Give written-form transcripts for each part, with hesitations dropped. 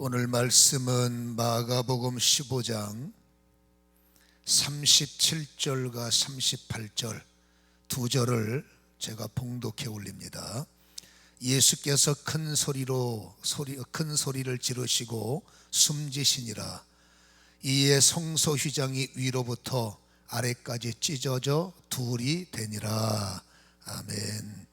오늘 말씀은 마가복음 15장 37절과 38절 두 절을 제가 봉독해 올립니다. 예수께서 큰 소리를 지르시고 숨지시니라. 이에 성소 휘장이 위로부터 아래까지 찢어져 둘이 되니라. 아멘.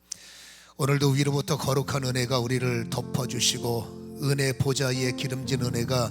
오늘도 위로부터 거룩한 은혜가 우리를 덮어주시고 은혜 보좌 위에 기름진 은혜가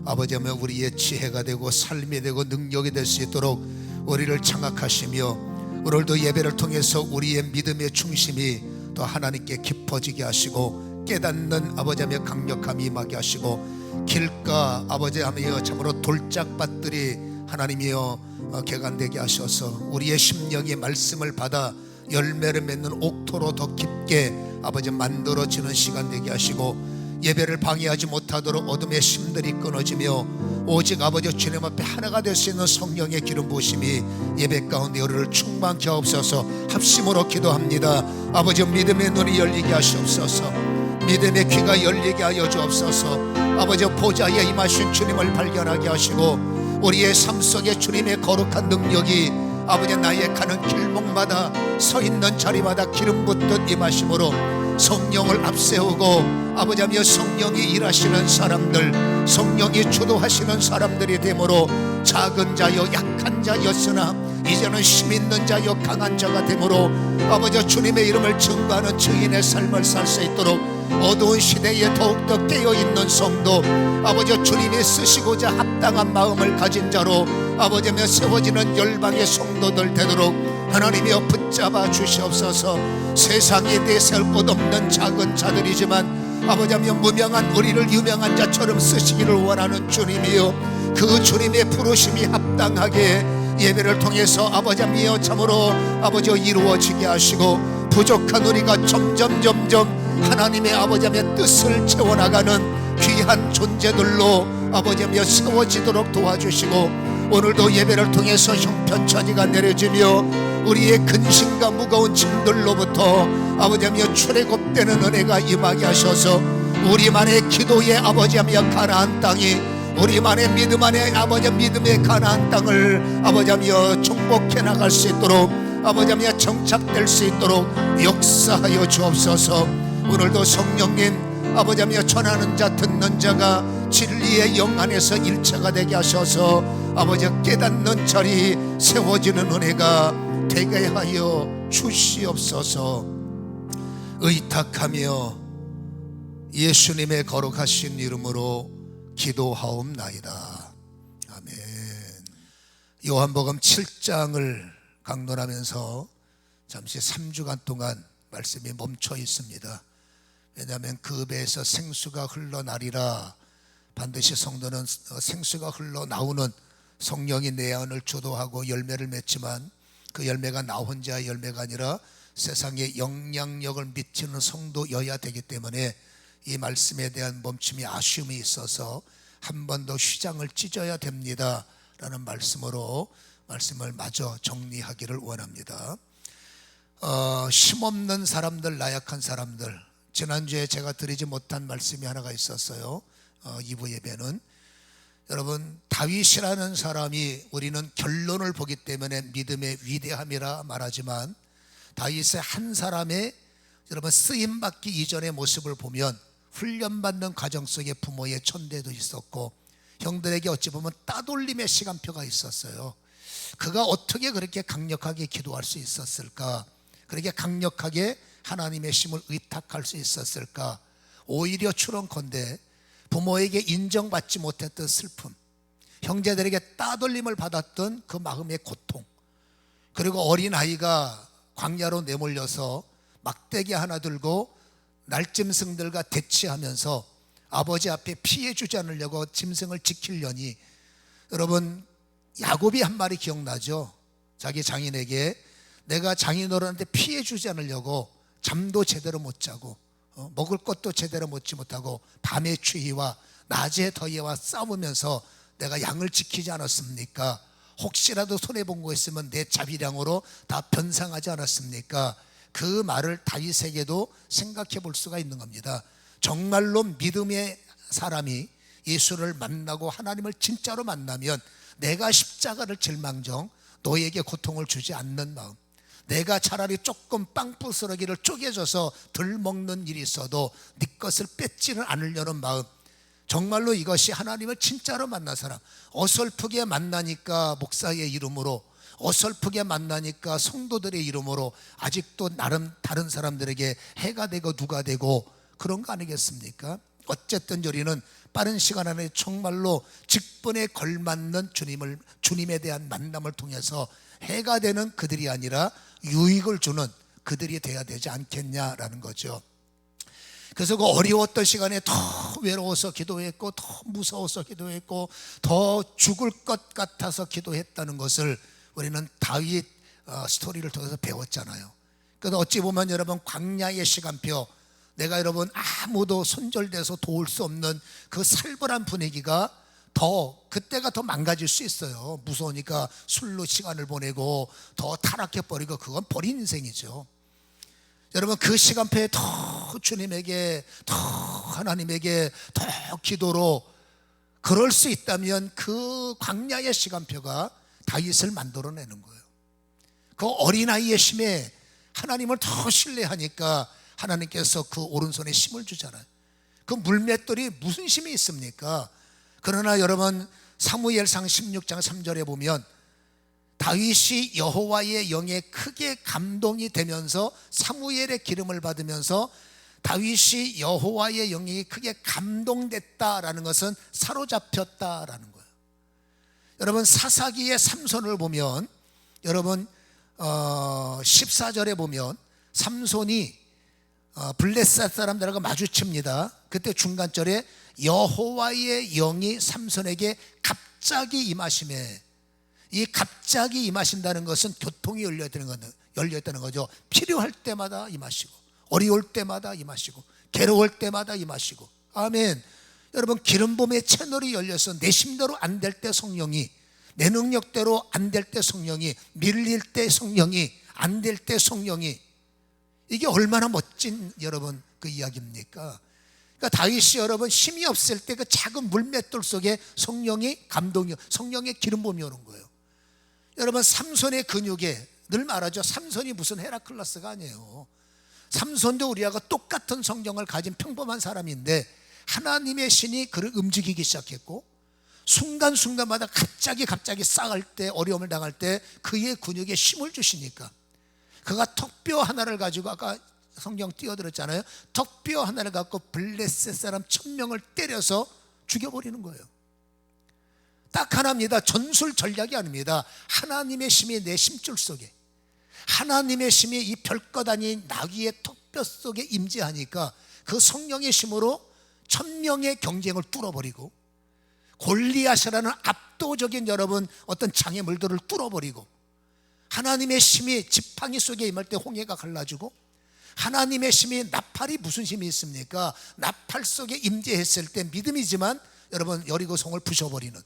아버지 하며 우리의 지혜가 되고 삶이 되고 능력이 될 수 있도록 우리를 장악하시며 오늘도 예배를 통해서 우리의 믿음의 중심이 또 하나님께 깊어지게 하시고 깨닫는 아버지 하며 강력함이 임하게 하시고 길가 아버지 하며 참으로 돌짝밭들이 하나님이여 개간되게 하셔서 우리의 심령이 말씀을 받아 열매를 맺는 옥토로 더 깊게 아버지 만들어지는 시간 되게 하시고 예배를 방해하지 못하도록 어둠의 심들이 끊어지며 오직 아버지 주님 앞에 하나가 될 수 있는 성령의 기름 부으심이 예배 가운데 우리를 충만케 하옵소서. 합심으로 기도합니다. 아버지 믿음의 눈이 열리게 하시옵소서. 믿음의 귀가 열리게 하여 주옵소서. 아버지 보좌에 임하신 주님을 발견하게 하시고 우리의 삶 속에 주님의 거룩한 능력이 아버지 나의 가는 길목마다 서 있는 자리마다 기름 붓듯 임하심으로 성령을 앞세우고 아버지 하며 성령이 일하시는 사람들, 성령이 주도하시는 사람들이 되므로 작은 자여 약한 자였으나 이제는 힘 있는 자여 강한 자가 되므로 아버지 주님의 이름을 증거하는 증인의 삶을 살 수 있도록 어두운 시대에 더욱더 깨어있는 성도 아버지 주님이 쓰시고자 합당한 마음을 가진 자로 아버지 하며 세워지는 열방의 성도들 되도록 하나님이여 붙잡아 주시옵소서. 세상에 내세울 곳 없는 작은 자들이지만 아버지 하며 무명한 우리를 유명한 자처럼 쓰시기를 원하는 주님이여 그 주님의 부르심이 합당하게 예배를 통해서 아버지 하며 참으로 아버지 이루어지게 하시고 부족한 우리가 점점 하나님의 아버지 하며 뜻을 채워나가는 귀한 존재들로 아버지 하며 세워지도록 도와주시고 오늘도 예배를 통해서 형편차지가 내려지며 우리의 근심과 무거운 짐들로부터 아버지 하며 출애굽되는 은혜가 임하게 하셔서 우리만의 기도의 아버지 하며 가나안 땅이 우리만의 믿음 안에 아버지 믿음의 가나안 땅을 아버지 하며 정복해 나갈 수 있도록 아버지 하며 정착될 수 있도록 역사하여 주옵소서. 오늘도 성령님 아버지 하며 전하는 자 듣는 자가 진리의 영 안에서 일체가 되게 하셔서 아버지 깨닫는 자리 세워지는 은혜가 되게 하여 주시옵소서. 의탁하며 예수님의 거룩하신 이름으로 기도하옵나이다. 아멘. 요한복음 7장을 강론하면서 잠시 3주간 동안 말씀이 멈춰 있습니다. 왜냐하면 그 배에서 생수가 흘러나리라. 반드시 성도는 생수가 흘러나오는 성령이 내 안을 주도하고 열매를 맺지만 그 열매가 나 혼자의 열매가 아니라 세상에 영향력을 미치는 성도여야 되기 때문에 이 말씀에 대한 멈춤이 아쉬움이 있어서 한 번 더 휘장을 찢어야 됩니다 라는 말씀으로 말씀을 마저 정리하기를 원합니다. 힘없는 사람들, 나약한 사람들, 지난주에 제가 드리지 못한 말씀이 하나가 있었어요. 2부 예배는 여러분 다윗이라는 사람이 우리는 결론을 보기 때문에 믿음의 위대함이라 말하지만 다윗의 한 사람의 여러분 쓰임받기 이전의 모습을 보면 훈련받는 과정 속에 부모의 천대도 있었고 형들에게 어찌 보면 따돌림의 시간표가 있었어요. 그가 어떻게 그렇게 강력하게 기도할 수 있었을까? 그렇게 강력하게 하나님의 힘을 의탁할 수 있었을까? 오히려 추론컨대 부모에게 인정받지 못했던 슬픔, 형제들에게 따돌림을 받았던 그 마음의 고통, 그리고 어린아이가 광야로 내몰려서 막대기 하나 들고 날짐승들과 대치하면서 아버지 앞에 피해 주지 않으려고 짐승을 지키려니 여러분 야곱이 한 말이 기억나죠? 자기 장인에게 내가 장인어른한테 피해 주지 않으려고 잠도 제대로 못 자고 먹을 것도 제대로 먹지 못하고 밤의 추위와 낮의 더위와 싸우면서 내가 양을 지키지 않았습니까? 혹시라도 손해본 거 있으면 내 자비량으로 다 변상하지 않았습니까? 그 말을 다윗에게도 생각해 볼 수가 있는 겁니다. 정말로 믿음의 사람이 예수를 만나고 하나님을 진짜로 만나면 내가 십자가를 질망정 너에게 고통을 주지 않는 마음, 내가 차라리 조금 빵 부스러기를 쪼개져서 덜 먹는 일이 있어도 네 것을 뺏지는 않으려는 마음, 정말로 이것이 하나님을 진짜로 만난 사람. 어설프게 만나니까 목사의 이름으로, 어설프게 만나니까 성도들의 이름으로 아직도 나름 다른 사람들에게 해가 되고 누가 되고 그런 거 아니겠습니까? 어쨌든 우리는 빠른 시간 안에 정말로 직분에 걸맞는 주님에 대한 만남을 통해서 해가 되는 그들이 아니라 유익을 주는 그들이 돼야 되지 않겠냐라는 거죠. 그래서 그 어려웠던 시간에 더 외로워서 기도했고, 더 무서워서 기도했고, 더 죽을 것 같아서 기도했다는 것을 우리는 다윗 스토리를 통해서 배웠잖아요. 그래서 어찌 보면 여러분 광야의 시간표, 내가 여러분 아무도 손절돼서 도울 수 없는 그 살벌한 분위기가 그때가 더 망가질 수 있어요. 무서우니까 술로 시간을 보내고 더 타락해버리고, 그건 버린 인생이죠. 여러분 그 시간표에 더 주님에게, 더 하나님에게, 더 기도로 그럴 수 있다면 그 광야의 시간표가 다윗을 만들어내는 거예요. 그 어린아이의 힘에 하나님을 더 신뢰하니까 하나님께서 그 오른손에 힘을 주잖아요. 그 물맷돌이 무슨 힘이 있습니까? 그러나 여러분 사무엘상 16장 3절에 보면 다윗이 여호와의 영에 크게 감동이 되면서 사무엘의 기름을 받으면서 다윗이 여호와의 영에 크게 감동됐다라는 것은 사로잡혔다라는 거예요. 여러분 사사기의 삼손을 보면, 여러분 14절에 보면 삼손이 블레셋 사람들하고 마주칩니다. 그때 중간절에 여호와의 영이 삼손에게 갑자기 임하심에, 이 갑자기 임하신다는 것은 교통이 열려있다는 거죠. 필요할 때마다 임하시고, 어려울 때마다 임하시고, 괴로울 때마다 임하시고. 아멘. 여러분 기름붐의 채널이 열려서 내 심대로 안 될 때 성령이, 내 능력대로 안 될 때 성령이, 밀릴 때 성령이, 안 될 때 성령이, 이게 얼마나 멋진 여러분 그 이야기입니까? 그러니까 다윗이 여러분 힘이 없을 때 그 작은 물맷돌 속에 성령의 기름붐이 오는 거예요. 여러분 삼손의 근육에, 늘 말하죠, 삼손이 무슨 헤라클레스가 아니에요. 삼손도 우리하고 똑같은 성경을 가진 평범한 사람인데 하나님의 신이 그를 움직이기 시작했고, 순간순간마다 갑자기 싸울 때, 어려움을 당할 때 그의 근육에 힘을 주시니까, 그가 턱뼈 하나를 가지고, 아까 성경 띄워드렸잖아요, 턱뼈 하나를 갖고 블레셋 사람 1000명을 때려서 죽여버리는 거예요. 딱 하나입니다. 전술 전략이 아닙니다. 하나님의 힘이 내 심줄 속에, 하나님의 힘이 이 별것 아닌 나귀의 턱뼈 속에 임재하니까 그 성령의 힘으로 1000명의 경쟁을 뚫어버리고, 골리앗이라는 압도적인 여러분 어떤 장애물들을 뚫어버리고, 하나님의 힘이 지팡이 속에 임할 때 홍해가 갈라지고, 하나님의 힘이, 나팔이 무슨 힘이 있습니까? 나팔 속에 임재했을 때 믿음이지만 여러분 여리고성을 부셔버리는,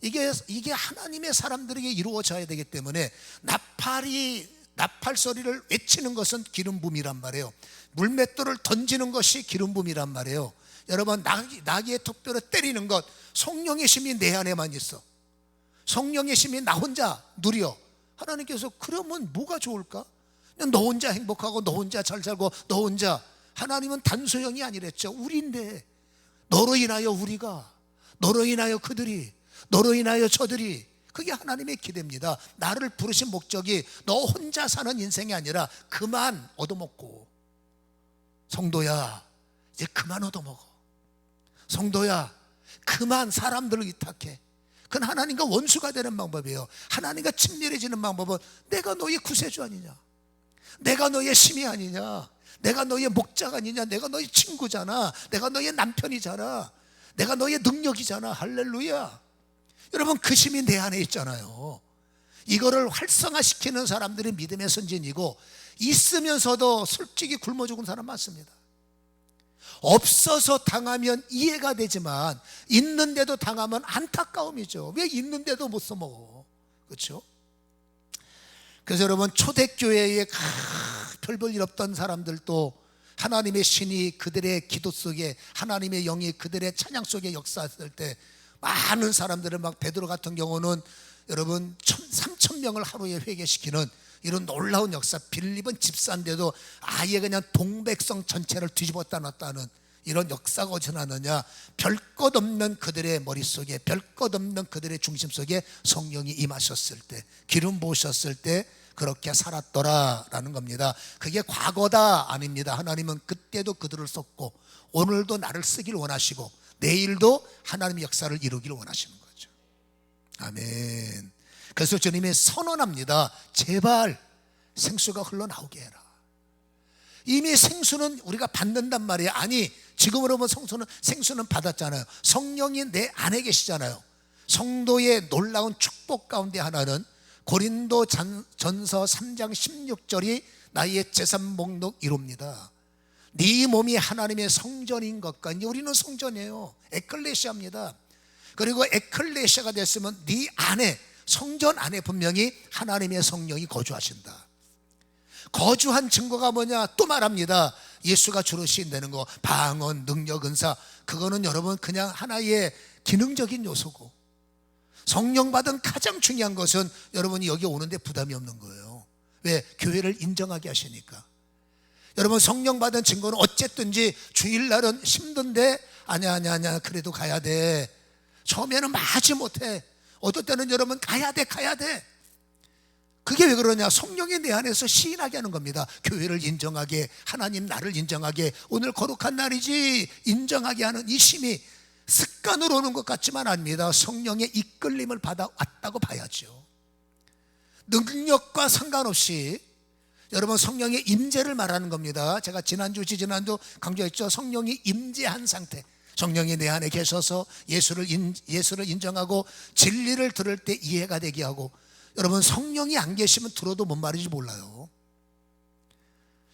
이게 하나님의 사람들에게 이루어져야 되기 때문에 나팔 소리를 외치는 것은 기름붐이란 말이에요. 물맷돌을 던지는 것이 기름붐이란 말이에요. 여러분 나귀의 턱뼈를 때리는 것, 성령의 힘이 내 안에만 있어, 성령의 힘이 나 혼자 누려. 하나님께서 그러면 뭐가 좋을까? 그냥 너 혼자 행복하고 너 혼자 잘 살고 너 혼자. 하나님은 단소형이 아니랬죠. 우리인데 너로 인하여 우리가, 너로 인하여 그들이, 너로 인하여 저들이, 그게 하나님의 기대입니다. 나를 부르신 목적이 너 혼자 사는 인생이 아니라 그만 얻어먹고, 성도야 이제 그만 얻어먹어, 성도야 그만 사람들을 위탁해. 그건 하나님과 원수가 되는 방법이에요. 하나님과 친밀해지는 방법은 내가 너의 구세주 아니냐, 내가 너의 심이 아니냐, 내가 너의 목자가 아니냐, 내가 너의 친구잖아, 내가 너의 남편이잖아, 내가 너의 능력이잖아. 할렐루야. 여러분 그 힘이 내 안에 있잖아요. 이거를 활성화시키는 사람들이 믿음의 선진이고, 있으면서도 솔직히 굶어 죽은 사람 많습니다. 없어서 당하면 이해가 되지만 있는데도 당하면 안타까움이죠. 왜 있는데도 못 써먹어, 그렇죠? 그래서 여러분 초대교회에 별 볼 일 없던 사람들도 하나님의 신이 그들의 기도 속에, 하나님의 영이 그들의 찬양 속에 역사했을 때 많은 사람들을, 막 베드로 같은 경우는 여러분 3,000명을 하루에 회개시키는 이런 놀라운 역사, 빌립은 집사인데도 아예 그냥 동백성 전체를 뒤집었다 놨다는 이런 역사가 어디서 나느냐? 별 것 없는 그들의 머릿속에, 별 것 없는 그들의 중심 속에 성령이 임하셨을 때, 기름 부으셨을 때 그렇게 살았더라라는 겁니다. 그게 과거다 아닙니다. 하나님은 그때도 그들을 썼고 오늘도 나를 쓰길 원하시고 내일도 하나님의 역사를 이루기를 원하시는 거죠. 아멘. 그래서 주님이 선언합니다. 제발 생수가 흘러나오게 해라. 이미 생수는 우리가 받는단 말이에요. 아니, 지금으로 보면 생수는 받았잖아요. 성령이 내 안에 계시잖아요. 성도의 놀라운 축복 가운데 하나는 고린도 전서 3장 16절이 나의 재산 목록 1호입니다. 네 몸이 하나님의 성전인 것과, 우리는 성전이에요. 에클레시아입니다. 그리고 에클레시아가 됐으면 네 안에, 성전 안에 분명히 하나님의 성령이 거주하신다. 거주한 증거가 뭐냐? 또 말합니다. 예수가 주로 시인되는 거, 방언, 능력, 은사, 그거는 여러분 그냥 하나의 기능적인 요소고, 성령 받은 가장 중요한 것은 여러분이 여기 오는데 부담이 없는 거예요. 왜? 교회를 인정하게 하시니까. 여러분 성령 받은 증거는 어쨌든지 주일날은 힘든데 아니야 그래도 가야 돼. 처음에는 마지 못해. 어떨 때는 여러분 가야 돼. 그게 왜 그러냐? 성령이 내 안에서 시인하게 하는 겁니다. 교회를 인정하게, 하나님 나를 인정하게, 오늘 거룩한 날이지 인정하게 하는 이 심이 습관으로 오는 것 같지만 아닙니다. 성령의 이끌림을 받아왔다고 봐야죠. 능력과 상관없이 여러분 성령의 임재를 말하는 겁니다. 제가 지난주 강조했죠. 성령이 임재한 상태, 성령이 내 안에 계셔서 예수를 인정하고 진리를 들을 때 이해가 되게 하고, 여러분 성령이 안 계시면 들어도 뭔 말인지 몰라요.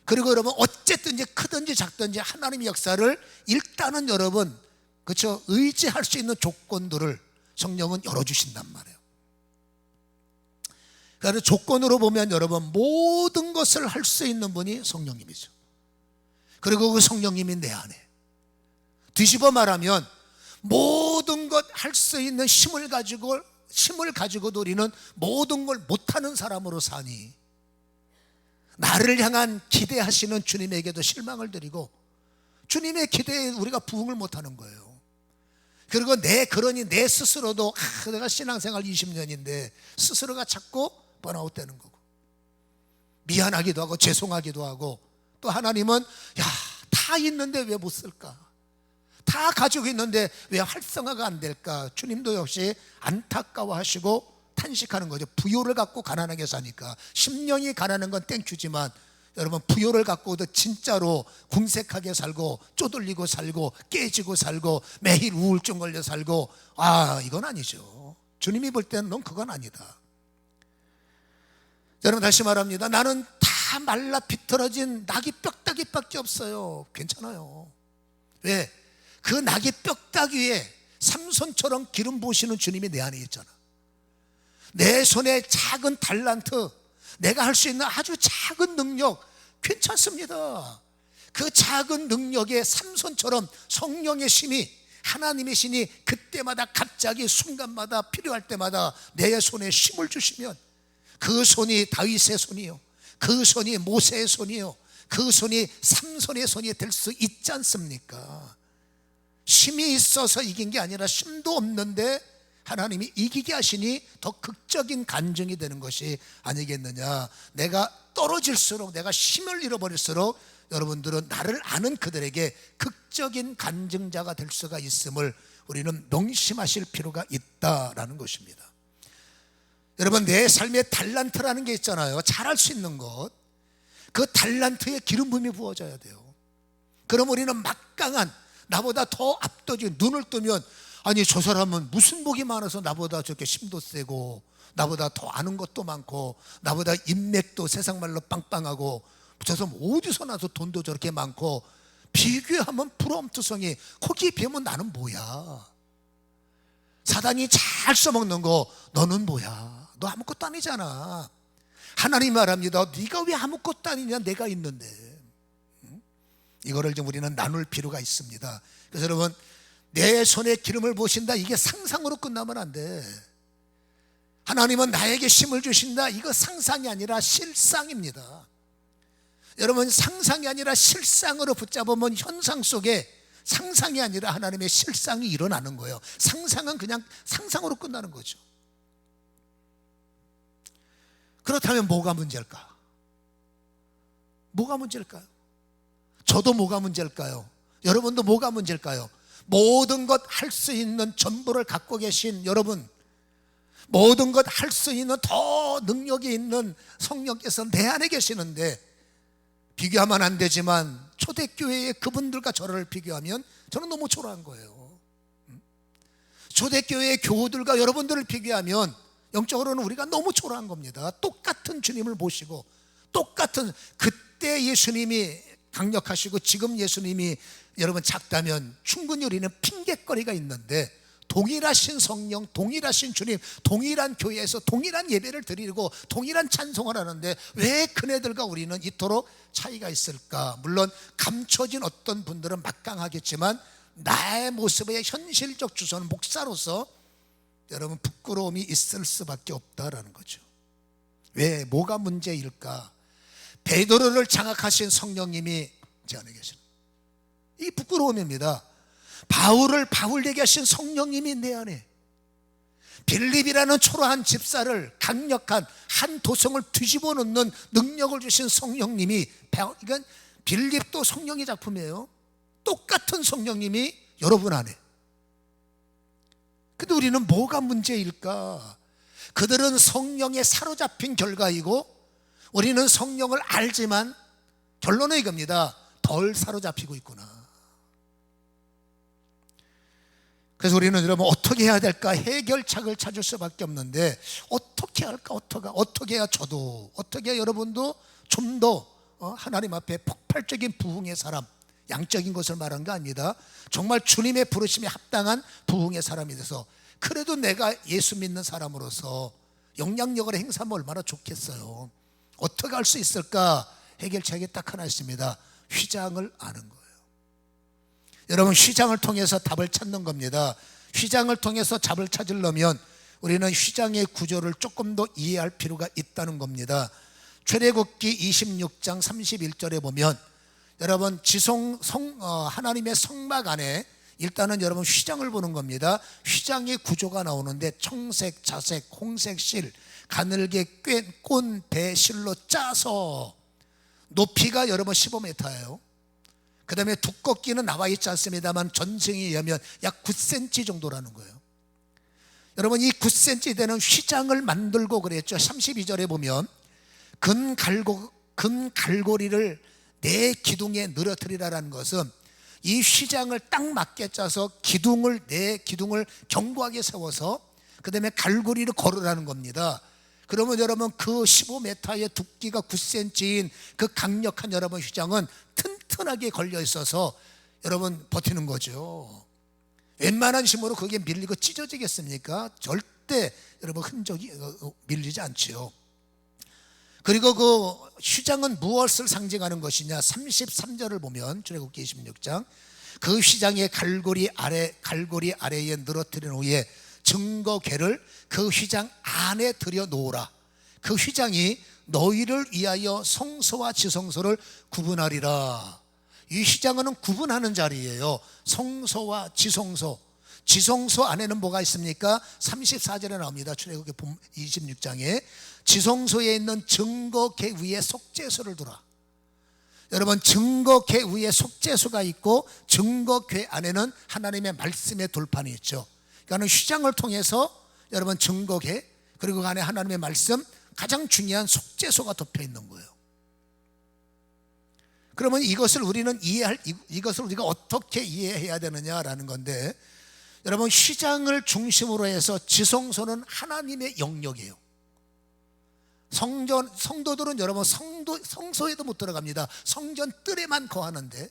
그리고 여러분 어쨌든지 크든지 작든지 하나님의 역사를 일단은 여러분, 그렇죠, 의지할 수 있는 조건들을 성령은 열어주신단 말이에요. 그래서 조건으로 보면 여러분 모든 것을 할 수 있는 분이 성령님이죠. 그리고 그 성령님이 내 안에, 뒤집어 말하면 모든 것 할 수 있는 힘을 가지고도 우리는 모든 걸 못하는 사람으로 사니, 나를 향한 기대하시는 주님에게도 실망을 드리고 주님의 기대에 우리가 부응을 못하는 거예요. 그리고 그러니 내 스스로도 내가 신앙생활 20년인데 스스로가 자꾸 번아웃 되는 거고, 미안하기도 하고 죄송하기도 하고, 또 하나님은 다 있는데 왜 못 쓸까? 다 가지고 있는데 왜 활성화가 안 될까? 주님도 역시 안타까워하시고 탄식하는 거죠. 부요를 갖고 가난하게 사니까. 심령이 가난한 건 땡큐지만 여러분 부요를 갖고도 진짜로 궁색하게 살고 쪼들리고 살고 깨지고 살고 매일 우울증 걸려 살고, 이건 아니죠. 주님이 볼 때는 넌 그건 아니다. 여러분 다시 말합니다. 나는 다 말라 비틀어진 낙이 뼈다귀밖에 없어요. 괜찮아요. 왜? 그 낙이 뼈다귀 위에 삼손처럼 기름 부으시는 주님이 내 안에 있잖아. 내 손에 작은 달란트, 내가 할 수 있는 아주 작은 능력, 괜찮습니다. 그 작은 능력에 삼손처럼 성령의 신이, 하나님의 신이 그때마다 갑자기 순간마다 필요할 때마다 내 손에 힘을 주시면, 그 손이 다윗의 손이요, 그 손이 모세의 손이요, 그 손이 삼손의 손이 될 수 있지 않습니까? 힘이 있어서 이긴 게 아니라 힘도 없는데 하나님이 이기게 하시니 더 극적인 간증이 되는 것이 아니겠느냐. 내가 떨어질수록, 내가 힘을 잃어버릴수록 여러분들은 나를 아는 그들에게 극적인 간증자가 될 수가 있음을 우리는 명심하실 필요가 있다라는 것입니다. 여러분 내 삶의 달란트라는 게 있잖아요. 잘할 수 있는 것, 그 달란트에 기름 부음이 부어져야 돼요. 그럼 우리는 막강한, 나보다 더 압도적인, 눈을 뜨면 아니 저 사람은 무슨 복이 많아서 나보다 저렇게 힘도 세고 나보다 더 아는 것도 많고 나보다 인맥도 세상 말로 빵빵하고 저 사람 어디서 나서 돈도 저렇게 많고, 비교하면 부러움투성이, 거기에 비하면 나는 뭐야. 사단이 잘 써먹는 거, 너는 뭐야, 너 아무것도 아니잖아. 하나님 말합니다. 네가 왜 아무것도 아니냐, 내가 있는데. 이거를 좀 우리는 나눌 필요가 있습니다. 그래서 여러분, 내 손에 기름을 부으신다, 이게 상상으로 끝나면 안 돼. 하나님은 나에게 힘을 주신다, 이거 상상이 아니라 실상입니다. 여러분, 상상이 아니라 실상으로 붙잡으면 현상 속에 상상이 아니라 하나님의 실상이 일어나는 거예요. 상상은 그냥 상상으로 끝나는 거죠. 그렇다면 뭐가 문제일까? 뭐가 문제일까요? 저도 뭐가 문제일까요? 여러분도 뭐가 문제일까요? 모든 것 할 수 있는 전부를 갖고 계신 여러분, 모든 것 할 수 있는 더 능력이 있는 성령께서 내 안에 계시는데, 비교하면 안 되지만 초대교회의 그분들과 저를 비교하면 저는 너무 초라한 거예요. 초대교회의 교우들과 여러분들을 비교하면 영적으로는 우리가 너무 초라한 겁니다. 똑같은 주님을 모시고, 똑같은, 그때 예수님이 강력하시고 지금 예수님이 여러분 작다면 충분히 우리는 핑계거리가 있는데, 동일하신 성령, 동일하신 주님, 동일한 교회에서 동일한 예배를 드리고 동일한 찬송을 하는데 왜 그네들과 우리는 이토록 차이가 있을까? 물론 감춰진 어떤 분들은 막강하겠지만 나의 모습의 현실적 주소는 목사로서 여러분 부끄러움이 있을 수밖에 없다라는 거죠. 왜? 뭐가 문제일까? 베드로를 장악하신 성령님이 제 안에 계시는, 이 부끄러움입니다. 바울을 바울에게 하신 성령님이 내 안에, 빌립이라는 초라한 집사를 강력한 한 도성을 뒤집어 놓는 능력을 주신 성령님이, 이건 빌립도 성령의 작품이에요. 똑같은 성령님이 여러분 안에. 근데 우리는 뭐가 문제일까? 그들은 성령에 사로잡힌 결과이고 우리는 성령을 알지만 결론은 이겁니다. 덜 사로잡히고 있구나. 그래서 우리는 여러분 어떻게 해야 될까? 해결책을 찾을 수밖에 없는데, 어떻게 할까? 어떻게 해야 저도, 어떻게 해야 여러분도 좀 더 하나님 앞에 폭발적인 부흥의 사람, 양적인 것을 말한 거 아닙니다. 정말 주님의 부르심에 합당한 부흥의 사람이 돼서, 그래도 내가 예수 믿는 사람으로서 영향력을 행사하면 얼마나 좋겠어요. 어떻게 할 수 있을까? 해결책이 딱 하나 있습니다. 휘장을 아는 거예요. 여러분, 휘장을 통해서 답을 찾는 겁니다. 휘장을 통해서 답을 찾으려면 우리는 휘장의 구조를 조금 더 이해할 필요가 있다는 겁니다. 출애굽기 26장 31절에 보면 여러분 하나님의 성막 안에 일단은 여러분 휘장을 보는 겁니다. 휘장의 구조가 나오는데 청색, 자색, 홍색 실, 가늘게 꼰 배 실로 짜서, 높이가 여러분 15m예요. 그 다음에 두껍기는 나와 있지 않습니다만 전승에 의하면 약 9cm 정도라는 거예요. 여러분, 이 9cm 되는 휘장을 만들고 그랬죠. 32절에 보면 금 갈고리를 내 기둥에 늘어뜨리라는 것은 이 휘장을 딱 맞게 짜서 내 기둥을 견고하게 세워서 그 다음에 갈고리를 걸으라는 겁니다. 그러면 여러분 그 15m의 두께가 9cm인 그 강력한 여러분 휘장은 튼튼하게 걸려 있어서 여러분 버티는 거죠. 웬만한 힘으로 그게 밀리고 찢어지겠습니까? 절대 여러분 흔적이 밀리지 않지요. 그리고 그 휘장은 무엇을 상징하는 것이냐? 33절을 보면 출애굽기 26장 그 휘장의 갈고리 아래에 늘어뜨린 후에 증거궤를 그 휘장 안에 들여 놓으라. 그 휘장이 너희를 위하여 성소와 지성소를 구분하리라. 이 휘장은 구분하는 자리예요. 성소와 지성소. 지성소 안에는 뭐가 있습니까? 34절에 나옵니다. 출애굽기 26장에 지성소에 있는 증거궤 위에 속죄소를 두라. 여러분, 증거궤 위에 속죄소가 있고 증거궤 안에는 하나님의 말씀의 돌판이 있죠. 그러니까 휘장을 통해서 여러분 증거궤, 그리고 그 안에 하나님의 말씀, 가장 중요한 속죄소가 덮여 있는 거예요. 그러면 이것을 우리가 어떻게 이해해야 되느냐라는 건데, 여러분 휘장을 중심으로 해서 지성소는 하나님의 영역이에요. 성도들은 여러분 성소에도 못 들어갑니다. 성전 뜰에만 거하는데,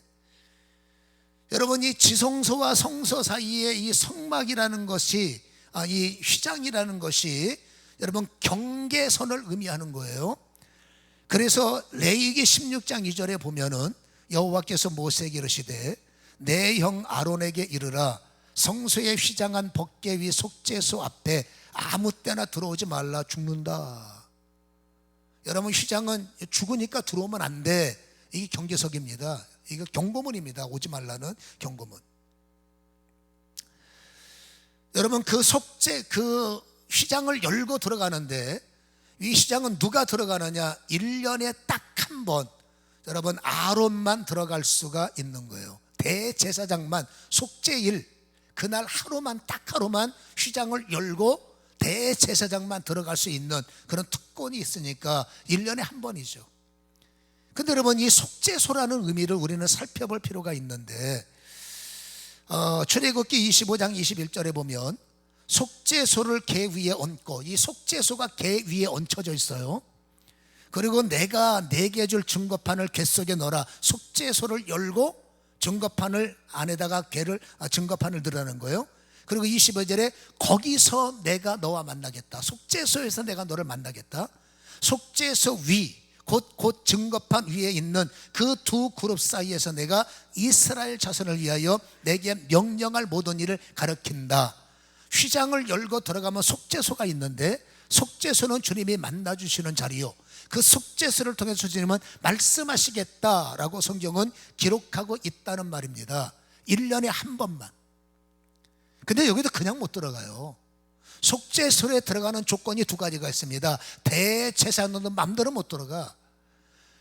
여러분 이 지성소와 성소 사이에 이 성막이라는 것이, 이 휘장이라는 것이 여러분 경계선을 의미하는 거예요. 그래서 레위기 16장 2절에 보면은 여호와께서 모세에게 이르시되 내 형 아론에게 이르라 성소에 휘장한 법궤 위 속죄소 앞에 아무 때나 들어오지 말라 죽는다. 여러분, 휘장은 죽으니까 들어오면 안 돼. 이게 경계석입니다. 이거 경고문입니다. 오지 말라는 경고문. 여러분, 그 휘장을 열고 들어가는데 이 휘장은 누가 들어가느냐? 1년에 딱 한 번 여러분 아론만 들어갈 수가 있는 거예요. 대제사장만 속죄일 그날 하루만, 딱 하루만 휘장을 열고 대제사장만 들어갈 수 있는 그런 특권이 있으니까 1년에 한 번이죠. 근데 여러분, 이 속죄소라는 의미를 우리는 살펴볼 필요가 있는데 출애굽기 25장 21절에 보면 속죄소를 궤 위에 얹고, 이 속죄소가 궤 위에 얹혀져 있어요. 그리고 내가 내게 줄 증거판을 궤 속에 넣어라. 속죄소를 열고 증거판을 안에다가 증거판을 넣으라는 거예요. 그리고 25절에 거기서 내가 너와 만나겠다. 속죄소에서 내가 너를 만나겠다. 속죄소 위, 곧 증거판 위에 있는 그 두 그룹 사이에서 내가 이스라엘 자손을 위하여 내게 명령할 모든 일을 가르친다. 휘장을 열고 들어가면 속죄소가 있는데, 속죄소는 주님이 만나주시는 자리요, 그 속죄소를 통해서 주님은 말씀하시겠다라고 성경은 기록하고 있다는 말입니다. 1년에 한 번만. 근데 여기도 그냥 못 들어가요. 속죄소에 들어가는 조건이 두 가지가 있습니다. 대제사장은 마음대로 못 들어가.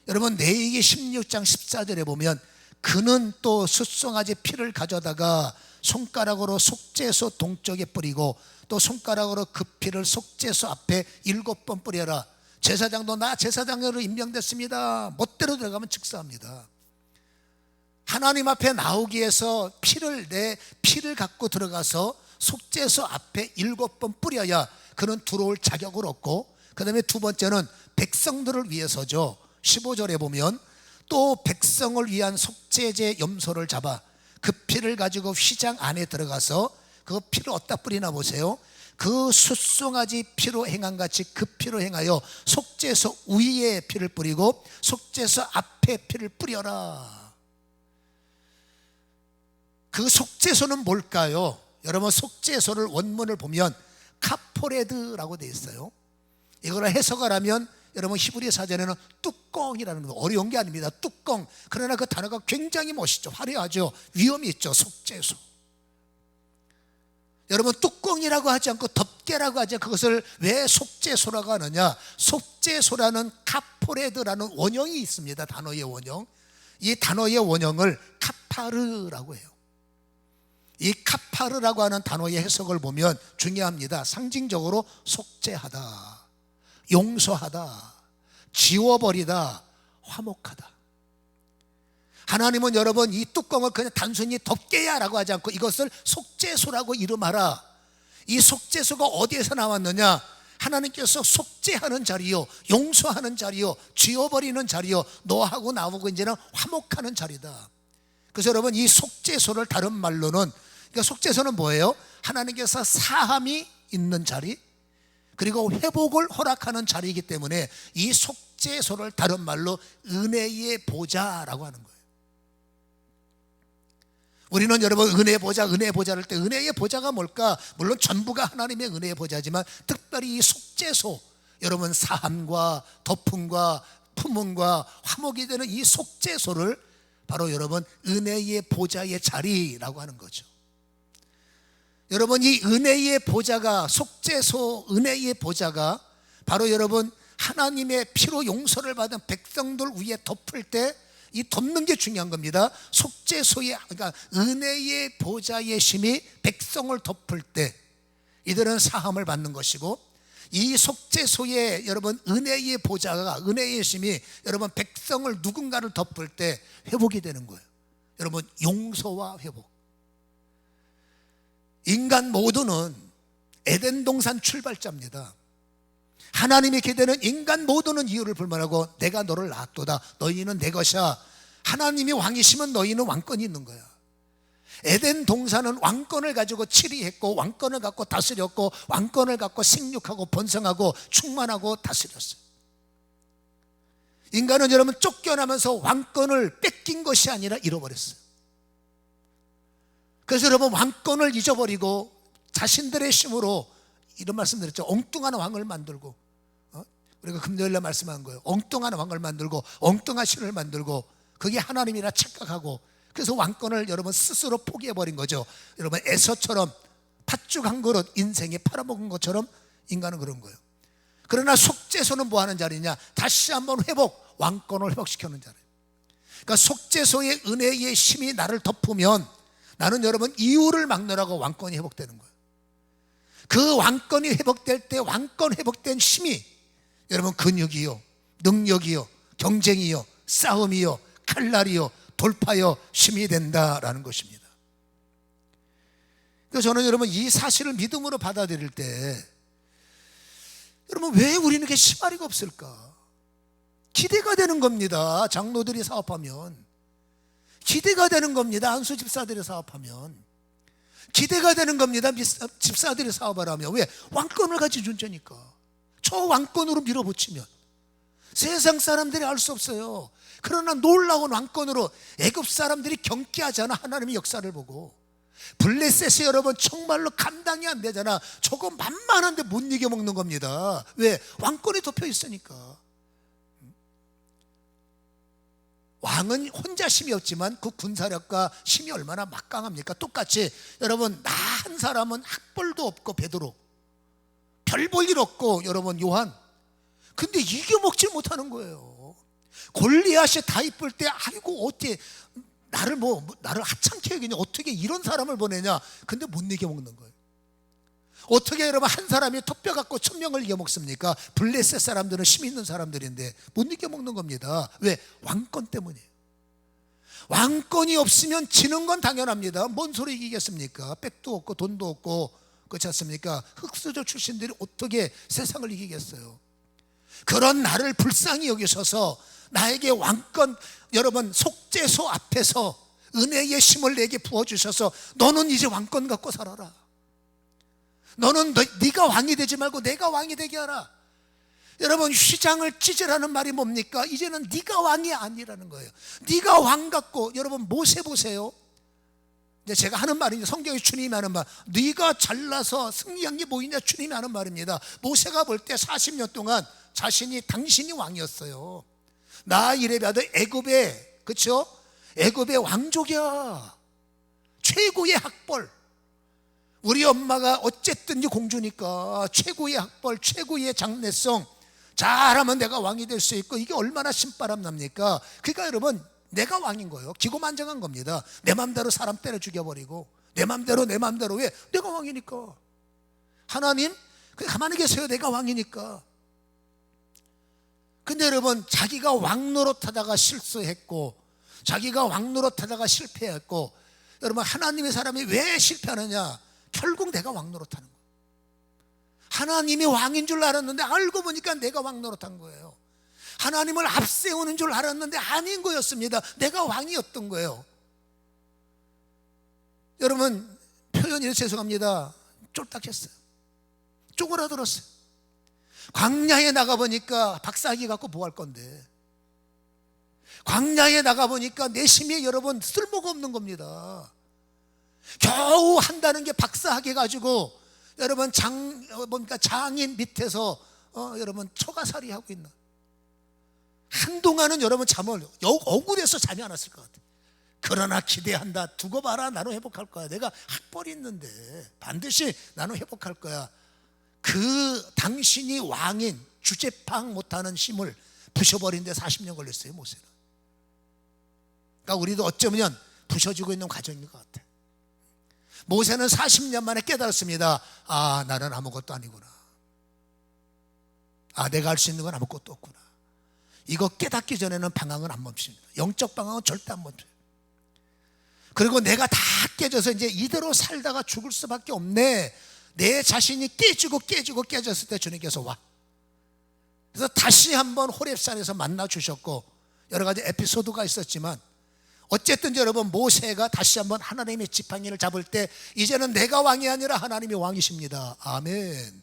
여러분, 레위기 16장 14절에 보면 그는 또 숫송아지 피를 가져다가 손가락으로 속죄소 동쪽에 뿌리고 또 손가락으로 그 피를 속죄소 앞에 7번 뿌려라. 제사장도 나 제사장으로 임명됐습니다. 멋대로 들어가면 즉사합니다. 하나님 앞에 나오기 위해서 내 피를 갖고 들어가서 속죄소 앞에 7번 뿌려야 그는 들어올 자격을 얻고, 그 다음에 두 번째는 백성들을 위해서죠. 15절에 보면 또 백성을 위한 속죄제 염소를 잡아 그 피를 가지고 휘장 안에 들어가서 그 피를 어디다 뿌리나 보세요. 그 숫송아지 피로 행한 같이 그 피로 행하여 속죄소 위에 피를 뿌리고 속죄소 앞에 피를 뿌려라. 그 속죄소는 뭘까요? 여러분, 속죄소를 원문을 보면 카포레드라고 되어 있어요. 이걸 해석을 하면 여러분 히브리 사전에는 뚜껑이라는 거, 어려운 게 아닙니다. 뚜껑. 그러나 그 단어가 굉장히 멋있죠. 화려하죠. 위험이 있죠. 속죄소. 여러분, 뚜껑이라고 하지 않고 덮개라고 하지 않고 그것을 왜 속죄소라고 하느냐? 속죄소라는 카포레드라는 원형이 있습니다. 단어의 원형. 이 단어의 원형을 카파르라고 해요. 이 카파르라고 하는 단어의 해석을 보면 중요합니다. 상징적으로 속죄하다, 용서하다, 지워버리다, 화목하다. 하나님은 여러분 이 뚜껑을 그냥 단순히 덮개야 라고 하지 않고 이것을 속죄소라고 이름하라. 이 속죄소가 어디에서 나왔느냐? 하나님께서 속죄하는 자리요, 용서하는 자리요, 지워버리는 자리요, 너하고 나하고 이제는 화목하는 자리다. 그래서 여러분, 이 속죄소를 다른 말로는, 그러니까 속죄소는 뭐예요? 하나님께서 사함이 있는 자리, 그리고 회복을 허락하는 자리이기 때문에 이 속죄소를 다른 말로 은혜의 보좌라고 하는 거예요. 우리는 여러분 은혜의 보좌를 때 은혜의 보좌가 뭘까? 물론 전부가 하나님의 은혜의 보좌지만 특별히 이 속죄소, 여러분 사함과 덮음과 품음과 화목이 되는 이 속죄소를 바로 여러분 은혜의 보좌의 자리라고 하는 거죠. 여러분, 이 은혜의 보좌가, 속죄소 은혜의 보좌가 바로 여러분 하나님의 피로 용서를 받은 백성들 위에 덮을 때, 이 덮는 게 중요한 겁니다. 속죄소의, 그러니까 은혜의 보좌의 심이 백성을 덮을 때 이들은 사함을 받는 것이고, 이 속죄소의 여러분 은혜의 보좌가, 은혜의 심이 여러분 백성을, 누군가를 덮을 때 회복이 되는 거예요. 여러분, 용서와 회복. 인간 모두는 에덴 동산 출발자입니다. 하나님이 기대는 인간 모두는 이유를 불문하고 내가 너를 낳았도다, 너희는 내 것이야. 하나님이 왕이시면 너희는 왕권이 있는 거야. 에덴 동산은 왕권을 가지고 치리했고, 왕권을 갖고 다스렸고, 왕권을 갖고 생육하고 번성하고 충만하고 다스렸어요. 인간은 여러분 쫓겨나면서 왕권을 뺏긴 것이 아니라 잃어버렸어요. 그래서 여러분 왕권을 잊어버리고 자신들의 힘으로 이런 말씀 드렸죠. 엉뚱한 왕을 만들고, 우리가 금요일날 말씀한 거예요. 엉뚱한 왕을 만들고 엉뚱한 신을 만들고 그게 하나님이라 착각하고, 그래서 왕권을 여러분 스스로 포기해버린 거죠. 여러분 에서처럼 팥죽 한 그릇 인생에 팔아먹은 것처럼 인간은 그런 거예요. 그러나 속죄소는 뭐 하는 자리냐? 다시 한번 왕권을 회복시켜놓은 자리예요. 그러니까 속죄소의 은혜의 힘이 나를 덮으면 나는 여러분 이유를 막느라고 왕권이 회복되는 거예요. 그 왕권이 회복될 때 왕권 회복된 힘이 여러분 근육이요, 능력이요, 경쟁이요, 싸움이요, 칼날이요, 돌파요, 힘이 된다라는 것입니다. 그래서 저는 여러분 이 사실을 믿음으로 받아들일 때 여러분 왜 우리는 이렇게 시발이가 없을까? 기대가 되는 겁니다. 장로들이 사업하면 기대가 되는 겁니다. 안수 집사들이 사업하면 기대가 되는 겁니다. 집사들이 사업을 하면. 왜? 왕권을 가진 존재니까. 저 왕권으로 밀어붙이면 세상 사람들이 알 수 없어요. 그러나 놀라운 왕권으로 애굽 사람들이 경계하잖아. 하나님의 역사를 보고. 블레셋이 여러분 정말로 감당이 안 되잖아. 저거 만만한데 못 이겨먹는 겁니다. 왜? 왕권에 덮여 있으니까. 왕은 혼자 힘이 없지만 그 군사력과 힘이 얼마나 막강합니까? 똑같이 여러분 나 한 사람은 학벌도 없고 베드로, 별 볼 일 없고 여러분 요한, 근데 이겨먹지 못하는 거예요. 골리앗이 다 이쁠 때 아이고 어떻게 나를 하찮게 여기냐, 어떻게 이런 사람을 보내냐. 근데 못 이겨먹는 거예요. 어떻게 여러분 한 사람이 톱뼈 갖고 1000명을 이겨먹습니까? 블레셋 사람들은 힘 있는 사람들인데 못 이겨먹는 겁니다. 왜? 왕권 때문이에요. 왕권이 없으면 지는 건 당연합니다. 뭔 소리 이기겠습니까? 백도 없고 돈도 없고, 그렇지 않습니까? 흑수저 출신들이 어떻게 세상을 이기겠어요? 그런 나를 불쌍히 여기셔서 나에게 왕권, 여러분 속죄소 앞에서 은혜의 힘을 내게 부어주셔서 너는 이제 왕권 갖고 살아라. 너는 네가 왕이 되지 말고 내가 왕이 되게 하라. 여러분 휘장을 찢으라는 말이 뭡니까? 이제는 네가 왕이 아니라는 거예요. 네가 왕 같고, 여러분 모세 보세요. 이제 제가 하는 말이 성경에 주님이 하는 말, 네가 잘나서 승리한 게 뭐이냐 주님이 하는 말입니다. 모세가 볼 때 40년 동안 당신이 왕이었어요. 나 이래봐도 애굽의, 그렇죠? 애굽의 왕족이야. 최고의 학벌. 우리 엄마가 어쨌든 공주니까 최고의 학벌, 최고의 장래성, 잘하면 내가 왕이 될 수 있고, 이게 얼마나 신바람 납니까? 그러니까 여러분 내가 왕인 거예요. 기고만장한 겁니다. 내 맘대로 사람 때려 죽여버리고 내 맘대로. 왜? 내가 왕이니까. 하나님 가만히 계세요. 내가 왕이니까. 근데 여러분 자기가 왕 노릇하다가 실수했고, 자기가 왕 노릇하다가 실패했고, 여러분 하나님의 사람이 왜 실패하느냐? 결국 내가 왕 노릇하는 거예요. 하나님이 왕인 줄 알았는데 알고 보니까 내가 왕 노릇한 거예요. 하나님을 앞세우는 줄 알았는데 아닌 거였습니다. 내가 왕이었던 거예요. 여러분 표현이 죄송합니다. 쫄딱했어요. 쪼그라들었어요. 광야에 나가보니까 박사학위 갖고 뭐 할 건데, 광야에 나가보니까 내 힘이 여러분 쓸모가 없는 겁니다. 겨우 한다는 게 박사학위 가지고 여러분 장인 밑에서 여러분 초가살이 하고 있나. 한동안은 여러분 억울해서 잠이 안 왔을 것 같아요. 그러나 기대한다. 두고 봐라. 나는 회복할 거야. 내가 학벌이 있는데 반드시 나는 회복할 거야. 그 당신이 왕인 주제파악 못하는 힘을 부셔버린 데 40년 걸렸어요, 모세는. 그러니까 우리도 어쩌면 부셔지고 있는 과정인 것 같아요. 모세는 40년 만에 깨달았습니다. 아, 나는 아무것도 아니구나. 아, 내가 할 수 있는 건 아무것도 없구나. 이거 깨닫기 전에는 방황은 안 멈춥니다. 영적 방황은 절대 안 멈춰요. 그리고 내가 다 깨져서 이제 이대로 살다가 죽을 수밖에 없네. 내 자신이 깨졌을 때 주님께서 와. 그래서 다시 한번 호렙산에서 만나 주셨고, 여러 가지 에피소드가 있었지만 어쨌든 여러분 모세가 다시 한번 하나님의 지팡이를 잡을 때 이제는 내가 왕이 아니라 하나님이 왕이십니다. 아멘.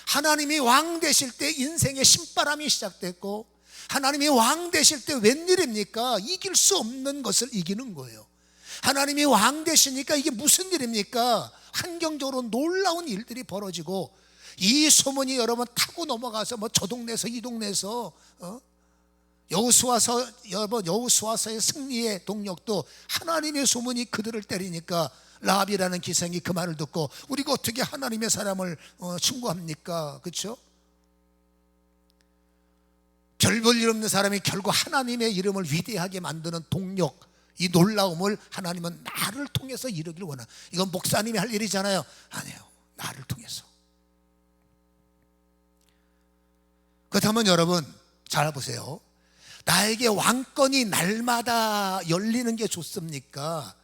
하나님이 왕 되실 때 인생의 신바람이 시작됐고, 하나님이 왕 되실 때 웬일입니까? 이길 수 없는 것을 이기는 거예요. 하나님이 왕 되시니까 이게 무슨 일입니까? 환경적으로 놀라운 일들이 벌어지고, 이 소문이 여러분 타고 넘어가서 뭐 저 동네에서 이 동네에서 여호수아서의 승리의 동력도 하나님의 소문이 그들을 때리니까 라합이라는 기생이 그 말을 듣고 우리가 어떻게 하나님의 사람을 충고합니까? 그렇죠? 별 볼 일 없는 사람이 결국 하나님의 이름을 위대하게 만드는 동력, 이 놀라움을 하나님은 나를 통해서 이루기를 원하는, 이건 목사님이 할 일이잖아요. 아니에요, 나를 통해서. 그렇다면 여러분 잘 보세요. 나에게 왕권이 날마다 열리는 게 좋습니까?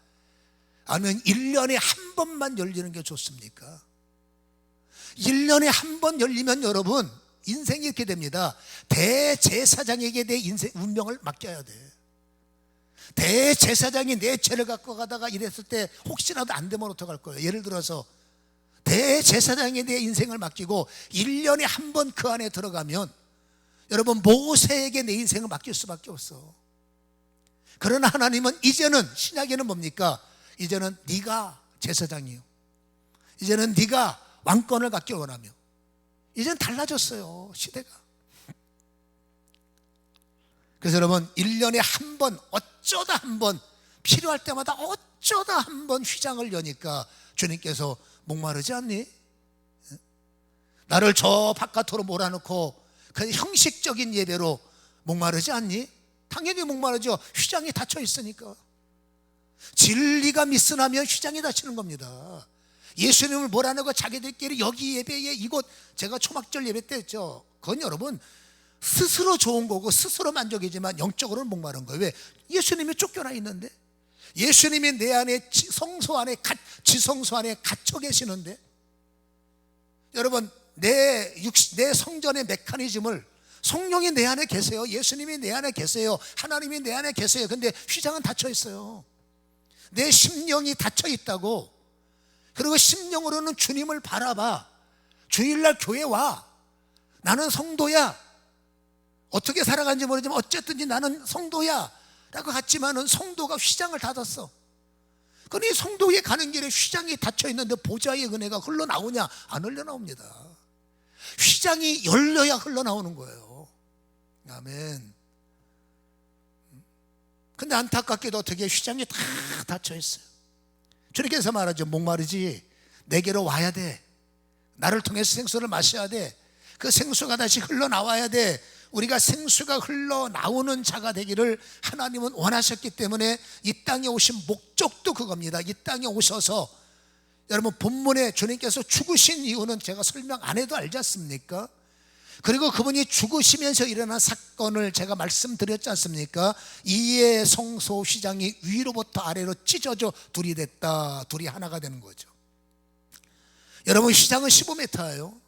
아니면 1년에 한 번만 열리는 게 좋습니까? 1년에 한 번 열리면 여러분 인생이 이렇게 됩니다. 대제사장에게 내 인생 운명을 맡겨야 돼. 대제사장이 내 죄를 갖고 가다가 이랬을 때 혹시라도 안 되면 어떡할 거예요? 예를 들어서 대제사장에 내 인생을 맡기고 1년에 한 번 그 안에 들어가면 여러분 모세에게 내 인생을 맡길 수밖에 없어. 그러나 하나님은 이제는, 신약에는 뭡니까? 이제는 네가 제사장이요, 이제는 네가 왕권을 갖기 원하며, 이제는 달라졌어요, 시대가. 그래서 여러분 1년에 한 번, 어쩌다 한 번, 필요할 때마다 어쩌다 한 번 휘장을 여니까 주님께서 목마르지 않니? 나를 저 바깥으로 몰아넣고 그 형식적인 예배로 목마르지 않니? 당연히 목마르죠. 휘장이 닫혀 있으니까. 진리가 미스나면 휘장이 닫히는 겁니다. 예수님을 몰아내고 자기들끼리 여기 예배에 이곳, 제가 초막절 예배 때 했죠. 그건 여러분 스스로 좋은 거고 스스로 만족이지만 영적으로는 목마른 거예요. 왜? 예수님이 쫓겨나 있는데, 예수님이 내 안에 지성소 안에 갇혀 계시는데, 여러분 내 성전의 메커니즘을, 성령이 내 안에 계세요, 예수님이 내 안에 계세요, 하나님이 내 안에 계세요. 근데 휘장은 닫혀 있어요. 내 심령이 닫혀 있다고. 그리고 심령으로는 주님을 바라봐. 주일날 교회 와. 나는 성도야. 어떻게 살아가는지 모르지만 어쨌든지 나는 성도야 라고 갔지만은 성도가 휘장을 닫았어. 그러니 성도에 가는 길에 휘장이 닫혀 있는데 보좌의 은혜가 흘러나오냐? 안 흘러나옵니다. 휘장이 열려야 흘러나오는 거예요. 아멘. 근데 안타깝게도 어떻게 휘장이 다 닫혀 있어요. 주님께서 말하죠. 목마르지? 내게로 와야 돼. 나를 통해서 생수를 마셔야 돼. 그 생수가 다시 흘러나와야 돼. 우리가 생수가 흘러나오는 자가 되기를 하나님은 원하셨기 때문에 이 땅에 오신 목적도 그겁니다. 이 땅에 오셔서, 여러분 본문에 주님께서 죽으신 이유는 제가 설명 안 해도 알지 않습니까? 그리고 그분이 죽으시면서 일어난 사건을 제가 말씀드렸지 않습니까? 이에 성소 휘장이 위로부터 아래로 찢어져 둘이 됐다. 둘이 하나가 되는 거죠. 여러분 휘장은 15m예요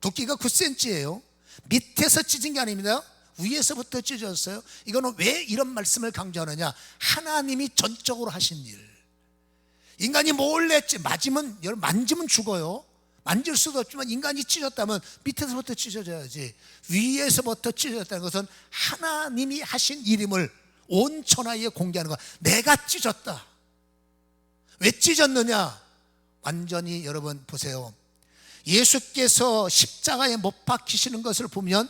두께가 9cm예요 밑에서 찢은 게 아닙니다. 위에서부터 찢어졌어요. 이거는 왜 이런 말씀을 강조하느냐? 하나님이 전적으로 하신 일. 인간이 몰래 만지면 죽어요. 만질 수도 없지만 인간이 찢었다면 밑에서부터 찢어져야지. 위에서부터 찢어졌다는 것은 하나님이 하신 일임을 온 천하에 공개하는 거야. 내가 찢었다. 왜 찢었느냐? 완전히 여러분 보세요. 예수께서 십자가에 못 박히시는 것을 보면,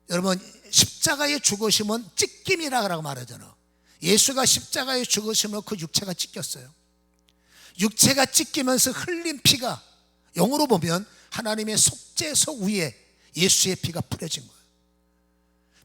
여러분 십자가에 죽으시면 찢김이라고 말하잖아. 예수가 십자가에 죽으시면 그 육체가 찢겼어요. 육체가 찢기면서 흘린 피가, 영어로 보면 하나님의 속죄석 위에 예수의 피가 뿌려진 거예요.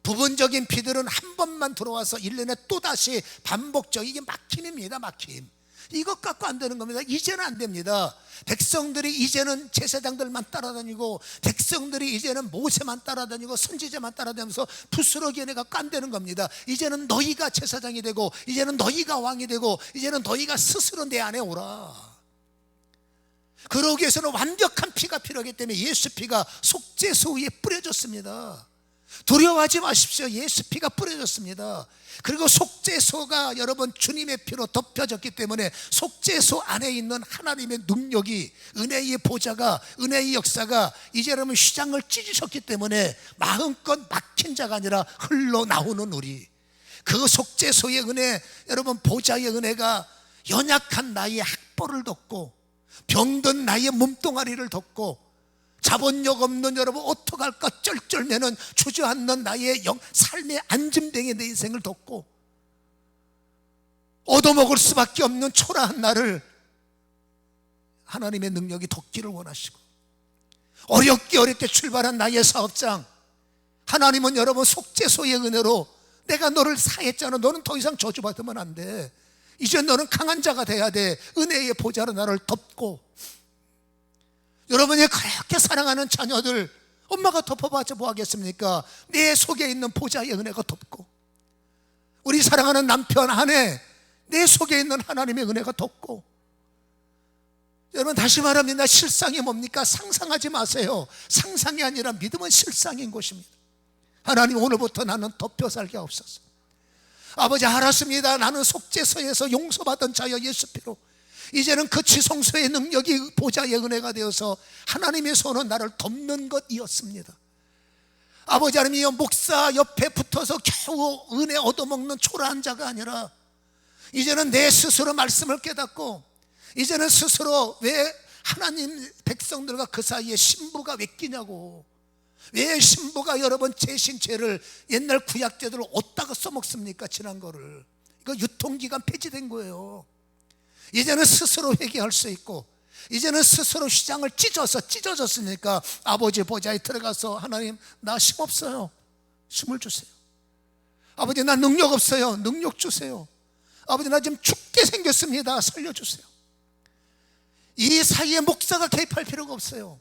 부분적인 피들은 한 번만 들어와서 1년에 또다시 반복적, 이게 막힘입니다. 막힘. 이것 갖고 안 되는 겁니다. 이제는 안 됩니다. 백성들이 이제는 제사장들만 따라다니고, 백성들이 이제는 모세만 따라다니고 선지자만 따라다니면서 부스러기 은혜 갖고 안 되는 겁니다. 이제는 너희가 제사장이 되고, 이제는 너희가 왕이 되고, 이제는 너희가 스스로 내 안에 오라. 그러기 위해서는 완벽한 피가 필요하기 때문에 예수 피가 속죄소 위에 뿌려졌습니다. 두려워하지 마십시오. 예수 피가 뿌려졌습니다. 그리고 속죄소가 여러분 주님의 피로 덮여졌기 때문에 속죄소 안에 있는 하나님의 능력이, 은혜의 보좌가, 은혜의 역사가 이제 여러분 휘장을 찢으셨기 때문에 마음껏 막힌 자가 아니라 흘러나오는 우리, 그 속죄소의 은혜, 여러분 보좌의 은혜가 연약한 나의 학벌을 덮고 병든 나의 몸뚱아리를 덮고 자본력 없는 여러분 어떡할까 쩔쩔매는 주저앉는 나의 삶의 안짐뱅이 내 인생을 덮고 얻어먹을 수밖에 없는 초라한 나를 하나님의 능력이 덮기를 원하시고, 어렵게 출발한 나의 사업장, 하나님은 여러분 속죄소의 은혜로 내가 너를 사했잖아, 너는 더 이상 저주받으면 안 돼, 이제 너는 강한 자가 돼야 돼, 은혜의 보좌로 나를 덮고, 여러분이 그렇게 사랑하는 자녀들 엄마가 덮어봤자 뭐 하겠습니까? 내 속에 있는 보좌의 은혜가 덮고, 우리 사랑하는 남편, 아내, 내 속에 있는 하나님의 은혜가 덮고. 여러분 다시 말합니다. 실상이 뭡니까? 상상하지 마세요. 상상이 아니라 믿음은 실상인 것입니다. 하나님, 오늘부터 나는 덮여 살게 하옵소서. 아버지, 알았습니다. 나는 속죄소에서 용서받은 자여 예수 피로 이제는 그 지성소의 능력이 보좌의 은혜가 되어서 하나님의 손은 나를 덮는 것이었습니다. 아버지 하나님이여, 목사 옆에 붙어서 겨우 은혜 얻어먹는 초라한 자가 아니라 이제는 내 스스로 말씀을 깨닫고, 이제는 스스로 왜 하나님 백성들과 그 사이에 신부가 왜 끼냐고, 왜 신부가 여러분 제신죄를 옛날 구약죄들을 어디다가 써먹습니까? 지난 거를. 이거 유통기간 폐지된 거예요. 이제는 스스로 회개할 수 있고, 이제는 스스로 휘장을 찢어졌으니까 아버지 보좌에 들어가서 하나님, 나 힘 없어요, 힘을 주세요. 아버지, 나 능력 없어요, 능력 주세요. 아버지, 나 지금 죽게 생겼습니다, 살려주세요. 이 사이에 목사가 개입할 필요가 없어요.